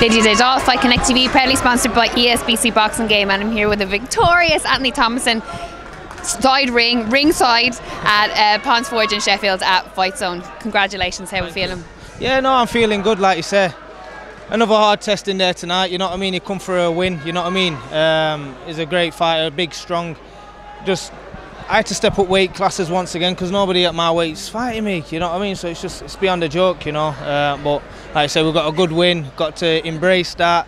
Lydia Day, Fight Connect TV, proudly sponsored by ESBC Boxing Game, and I'm here with the victorious Anthony Tomlinson, ringside at Ponds Forge in Sheffield at FIGHTZONE. Congratulations, how are you feeling? Yeah, no, I'm feeling good, like you say. Another hard test in there tonight, you know what I mean? He come for a win, you know what I mean? He's a great fighter, big, strong. I had to step up weight classes once again because nobody at my weight's fighting me, you know what I mean? So it's beyond a joke, you know. But like I said, we've got a good win, got to embrace that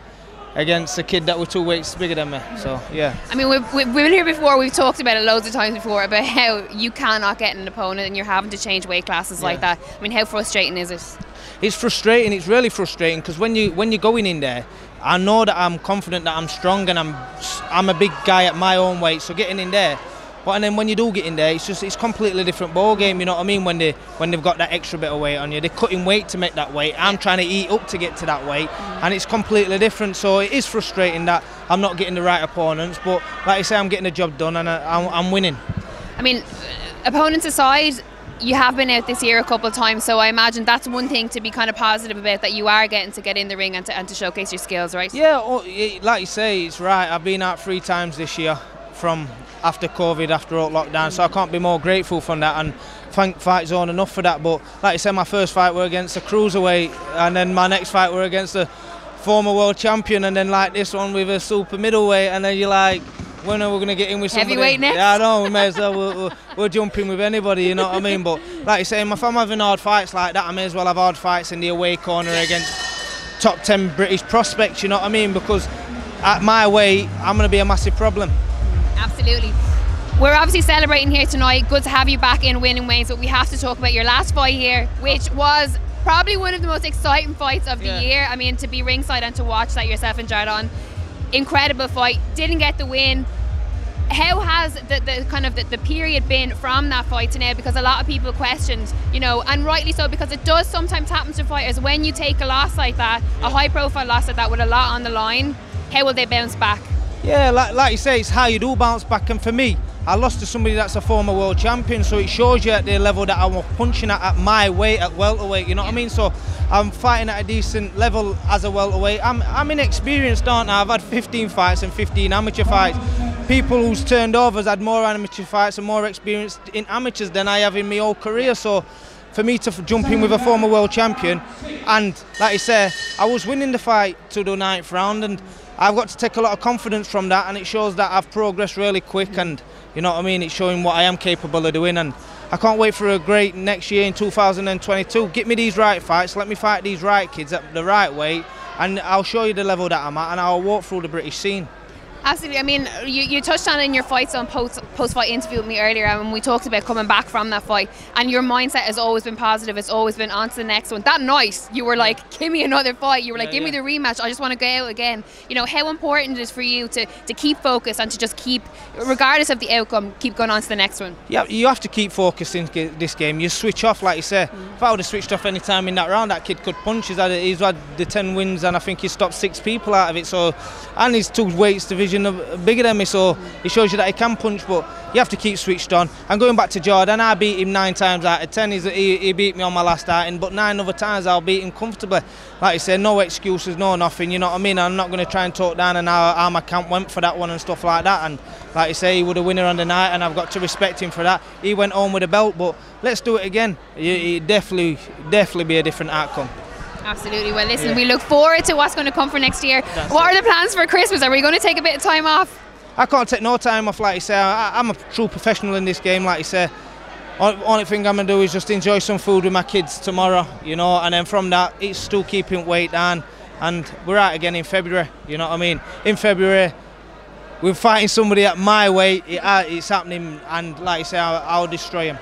against a kid that was 2 weights bigger than me. So yeah. I mean, we've been here before. We've talked about it loads of times before about how you cannot get an opponent and you're having to change weight classes like that. I mean, how frustrating is it? It's frustrating. It's really frustrating because when you're going in there, I know that I'm confident that I'm strong and I'm a big guy at my own weight. So getting in there. And then when you do get in there, it's completely different ball game. You know what I mean? When they've got that extra bit of weight on you, they're cutting weight to make that weight. I'm trying to eat up to get to that weight, and it's completely different. So it is frustrating that I'm not getting the right opponents. But like I say, I'm getting the job done, and I'm winning. I mean, opponents aside, you have been out this year a couple of times, so I imagine that's one thing to be kind of positive about, that you are getting to get in the ring and to showcase your skills, right? Yeah, like you say, it's right. I've been out 3 times this year from after COVID, after all lockdown, so I can't be more grateful for that, and thank FIGHTZONE enough for that. But like I said, my first fight were against a cruiserweight, and then my next fight were against a former world champion, and then like this one with a super middleweight, and then you're like, when are we going to get in with somebody? Heavyweight next? Yeah, I know, we may as well, we'll jump in with anybody, you know what I mean? But like you say, if I'm having hard fights like that, I may as well have hard fights in the away corner against top 10 British prospects, you know what I mean? Because at my weight, I'm going to be a massive problem. Absolutely. We're obviously celebrating here tonight. Good to have you back in winning ways, but we have to talk about your last fight here, which was probably one of the most exciting fights of the year. I mean, to be ringside and to watch that yourself and Jordan, incredible fight. Didn't get the win. How has the period been from that fight to now? Because a lot of people questioned, you know, and rightly so, because it does sometimes happen to fighters when you take a loss like that, a high-profile loss like that with a lot on the line. How will they bounce back? Yeah, like you say, it's how you do bounce back, and for me, I lost to somebody that's a former world champion, so it shows you at the level that I'm punching at my weight, at welterweight, you know what I mean? So I'm fighting at a decent level as a welterweight. I'm inexperienced, aren't I? I've had 15 fights and 15 amateur fights. People who's turned over has had more amateur fights and more experience in amateurs than I have in my whole career. So for me to jump in with a former world champion, and like I say, I was winning the fight to the 9th round, and I've got to take a lot of confidence from that, and it shows that I've progressed really quick, and you know what I mean, it's showing what I am capable of doing, and I can't wait for a great next year in 2022. Get me these right fights, let me fight these right kids at the right weight, and I'll show you the level that I'm at, and I'll walk through the British scene. Absolutely. I mean, you touched on it in your FIGHTZONE post-fight interview with me earlier, and we talked about coming back from that fight, and your mindset has always been positive. It's always been on to the next one. That night, you were like, give me another fight. You were like, give me the rematch. I just want to go out again. You know, how important it is for you to keep focused and to just keep, regardless of the outcome, keep going on to the next one? Yeah, you have to keep focused in this game. You switch off, like you say. If I would have switched off any time in that round, that kid could punch. He's had the 10 wins, and I think he stopped 6 people out of it. So, and his 2 weights division bigger than me, so it shows you that he can punch, but you have to keep switched on. And going back to Jordan, I beat him 9 times out of 10. He beat me on my last outing, but 9 other times I'll beat him comfortably. Like I said, no excuses, no nothing, you know what I mean? I'm not going to try and talk down and how my camp went for that one and stuff like that. And like I say, he was a winner on the night, and I've got to respect him for that. He went home with a belt, but let's do it again. It definitely be a different outcome. Absolutely. Well, listen, we look forward to what's going to come for next year. What are the plans for Christmas? Are we going to take a bit of time off? I can't take no time off, like you say. I'm a true professional in this game, like you say. Only thing I'm going to do is just enjoy some food with my kids tomorrow, you know, and then from that, it's still keeping weight down, and we're out again in February, you know what I mean? In February, we're fighting somebody at my weight, it's happening, and like I say, I'll destroy him.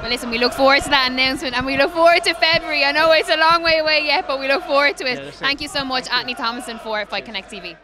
Well, listen, we look forward to that announcement, and we look forward to February. I know it's a long way away yet, but we look forward to it. Thank you so much, Anthony Tomlinson, for Fight Connect TV.